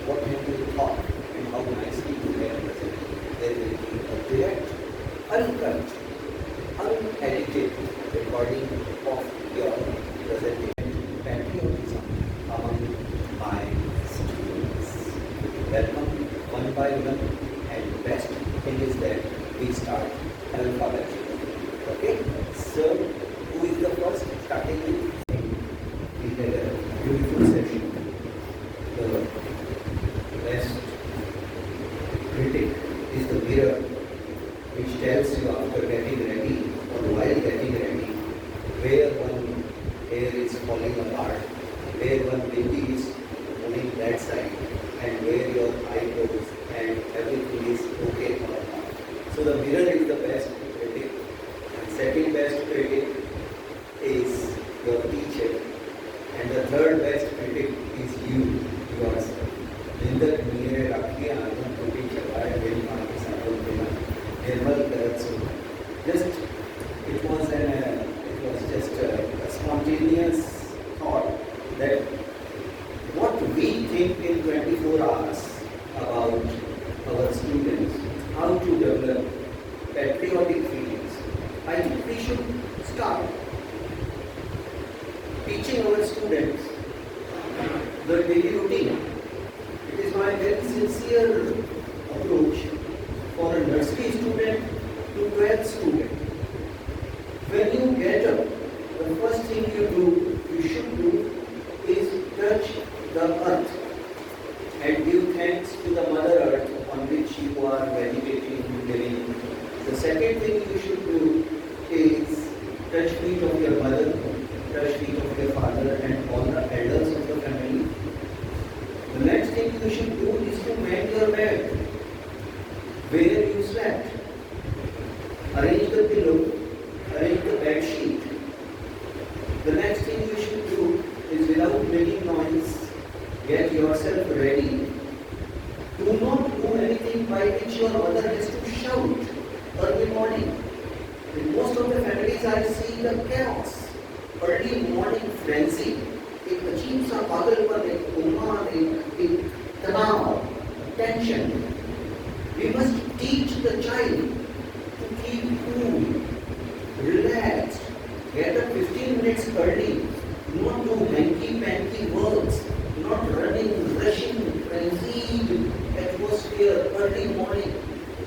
what have you thought and how nicely you have presented. There will be a direct, uncut, unedited recording of your presentation, patriotism among my students. Welcome one by one, and the best thing is that we start alphabetically. Okay? So, who is the first? Starting with we had a beautiful session. The best critic is the mirror which tells you after getting ready or while getting ready where one hair is falling apart, where one baby is moving that side, and where your eyebrows and everything is okay or not. So the mirror is the best critic, and second best critic is your teacher, and the third best critic is you yourself. निंदक मेरे राखिए आनंद टूटी चलाए मेरी माँ के साथों बिना निर्मल करत सो. Just it was just a spontaneous thought that what we think in 24 hours about our students, how to develop patriotic feelings. I think we should start teaching our students the daily routine. It is my very sincere approach for a nursery student to 12th student. When you get up, the first thing you should do is touch the earth and give thanks to the Mother Earth on which you are vegetating, living. The second thing you should do is touch feet of your mother, touch feet of your father and all the elders of the family. The next thing you should do is to make your bed where you slept. Arrange the pillow, arrange the bed sheet. The next thing you should do is, without making noise, get yourself ready. Do not do anything by which your mother has to shout early morning. In most of the families I see the chaos, early morning frenzy. एक अजीब सा पागलपन, एक उन्माद, एक तनाव, tension. We must teach the child to keep cool, relaxed, get up 15 minutes early, not do hanky-panky works, not running, rushing, frenzied atmosphere early morning.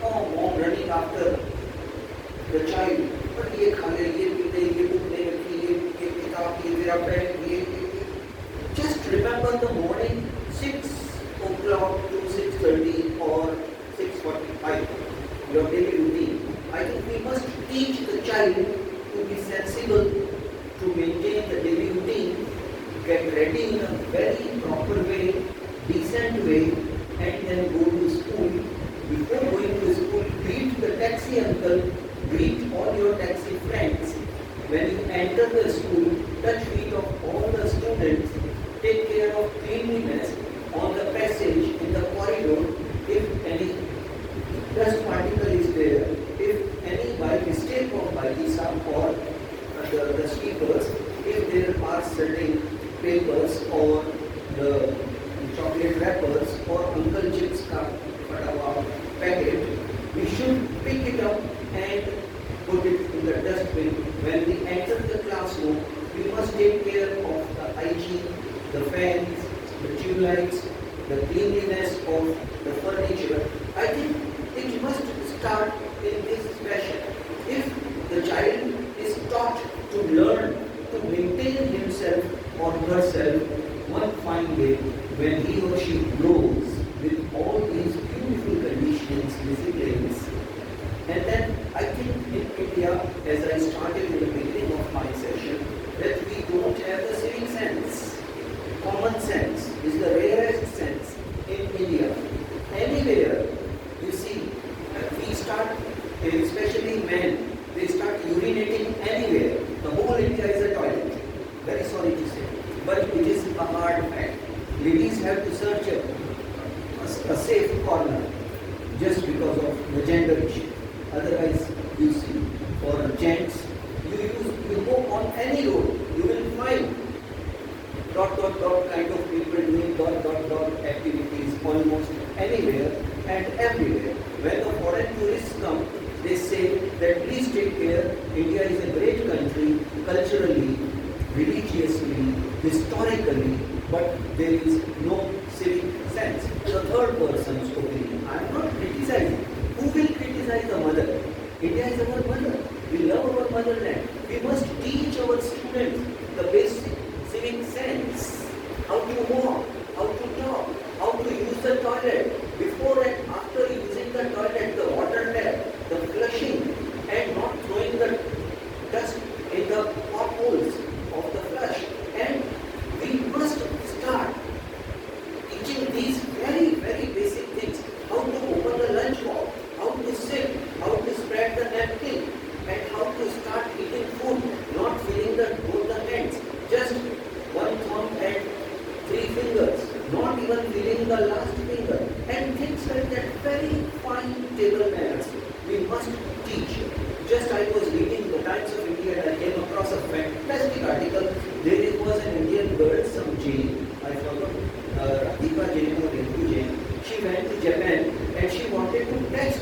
Oh, mom running after the child. But ये खा ले, ये P ले, ये book ले रखी, ये किताब, ये मेरा बैग, ये. Just remember the morning 6 o'clock to 6:30 or 6:45, your daily routine. I think we must teach the child to be sensible, to maintain the daily routine, get ready in a very proper way, decent way, and then go to school. Before going to school, greet the taxi uncle, greet all your taxi friends. When you enter the school, touch feet of all the students. Take care of cleanliness on the passage, in the corridor. If any dust particle is there, if any by mistake of Bailisa or the sweepers, if there are certain papers or the chocolate wrappers or Uncle Chip's packet, we should pick it up and put it in the dustbin. When we enter the classroom, we must take care of the hygiene, the fans, the tube lights, the cleanliness of the furniture. I think it must start in this fashion. If the child is taught to learn to maintain himself or herself, one fine day when he or she grows with all these beautiful conditions, disciplines, and then I think in India, as I started in the beginning of my session, that we don't have the civic sense. Common sense is the rarest sense in India. Anywhere you see, we start, especially men, they start urinating anywhere. The whole India is a toilet. Very sorry to say, but it is a hard fact. Ladies have to search a safe corner just because of the gender issue. Otherwise, you see, for gents, you go on any road, you will find dot dot dot kind of people doing dot dot dot activities almost anywhere and everywhere. When the foreign tourists come, they say that please take care, India is a great country culturally, religiously, historically, but there is no civic sense. The third person's opinion. I am not criticizing. Who will criticize the mother? India is our mother. We love our motherland. We must teach our students the basic civic sense. How to walk, how to talk, how to use the toilet. Before and after using the toilet, the water tap, the flushing, and not throwing the dust in the potholes of the flush. And we must start teaching these very, very basic things. How to open the lunch box, how to sit, how to spread the napkin, and how to start eating food, not filling both the hands. Just one thumb and three fingers, not even filling the last finger. And things like that, very fine table manners, we must teach. Just I was reading the Times of India and I came across a fantastic article. There was an Indian girl, some Jain, I forgot, Radhika Jain or Rintu Jain. She went to Japan and she wanted to test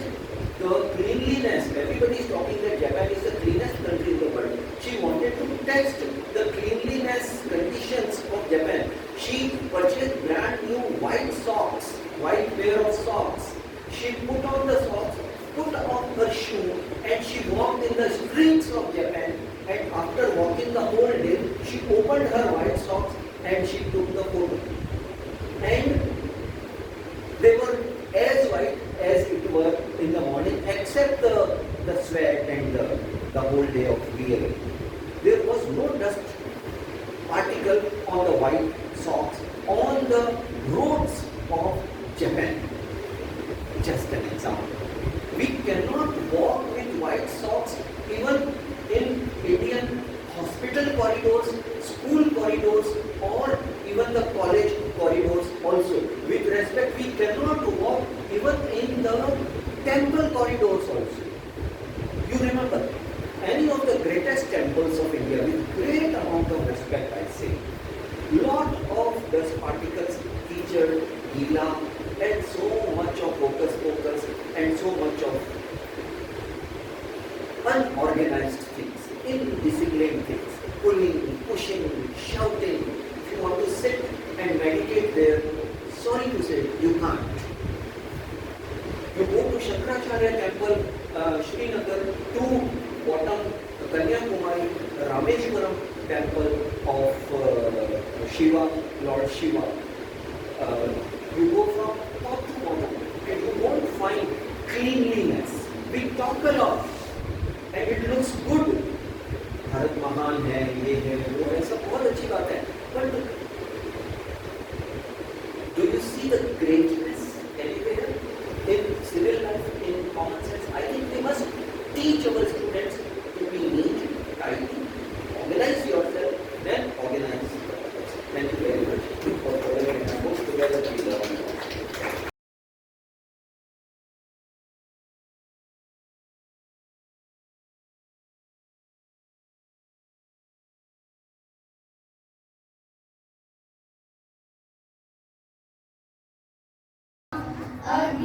the cleanliness. Everybody is talking that Japan is the cleanest country in the world. She wanted to test the cleanliness conditions of Japan. She purchased brand new white socks, white pair of socks. She put on the socks, put on her shoe, and she walked in the streets of Japan. And after walking the whole day, she opened her white socks and she took the photo. And they were as white as it were in the morning, except the sweat and the whole day of wearing. There was no dust particle on the white socks on the roads of Japan. Just an example. We cannot walk with white socks even in Indian hospital corridors, school corridors, or even the college corridors also. With respect, we cannot walk even in the temple corridors also. You remember, any of the greatest temples of India, with great amount of respect I say, lot of dust particles featured gila and so much of hocus and so much of unorganized things, indisciplined things, pulling, pushing, shouting. If you want to sit and meditate there, sorry to say, you can't. You go to Shankaracharya temple, Srinagar, to bottom Kanyakumari, Rameshwaram temple of Shiva, Lord Shiva. You go from top to bottom and you won't find cleanliness. We talk a lot and it looks good. Bharat महान है, ये है, वो है, सब बहुत अच्छी बात है. But do you see the greatness anywhere in civil life, in common sense? I think we must teach our students to be neat, tidy, organize yourself, then organize. Thank you very much for following and I hope together we learn. A